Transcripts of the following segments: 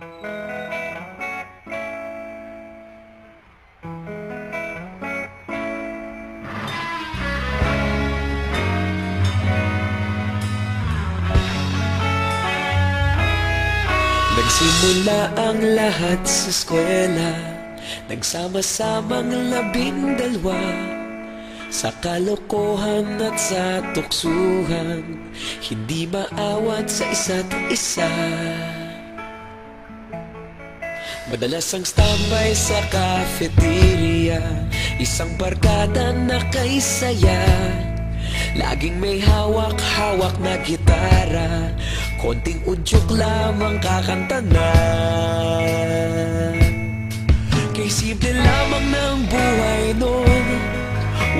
Nagsimula ang lahat sa eskwela, nagsama-samang 12 sa kalokohan at sa tuksuhan, hindi maawat sa isa't isa. Madalas ang standby sa cafeteria, isang barkada na kay saya. Laging may hawak-hawak na gitara, konting udyok lamang kakanta na. Kay simple lamang ng buhay nun,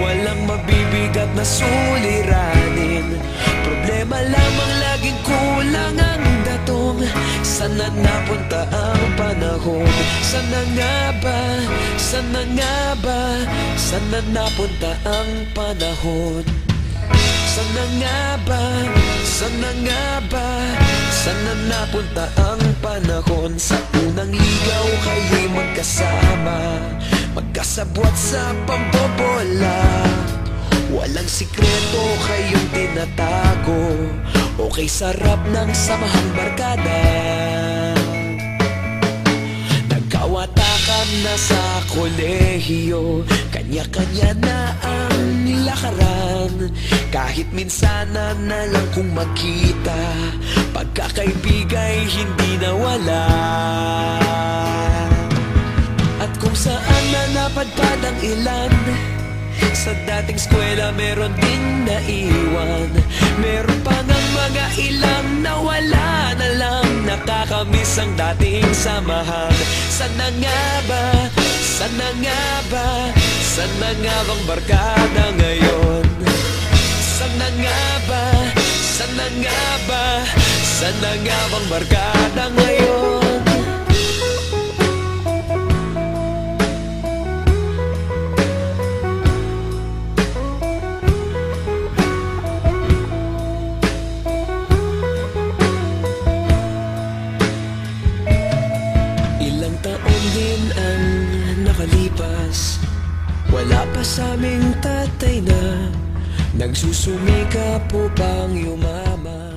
walang mabibigat na suliranin. Problema lamang laging kulang ang datong. Sana napunta ang panahon? Sana nga ba? Sana nga ba? Sana napunta ang panahon? Sana nga ba? Sana nga ba? Sana napunta ang panahon? Sa unang ligaw kayo'y magkasama, magkasabwat sa pambobola. Walang sikreto kayong tinatago, okay sarap ng samahang barkada. Nagkawatakan na sa kolehiyo, kanya-kanya na ang lakaran. Kahit minsana na lang kung magkita, pagkakaibigay hindi nawala. At kung saan na napadpad ang ilan, sa dating eskwela meron ding naiwan. Meron pa ngang mga ilang nawala na lang, nakakamiss ang dating samahan. Sana nga ba? Sana nga ba? Sana nga bang barkada ngayon? Sana nga ba? Sana nga ba? Sana nga bang barkada ngayon? Ilang taon din ang nakalipas, wala pa sa aming tatay na nagsusumikap upang yumaman.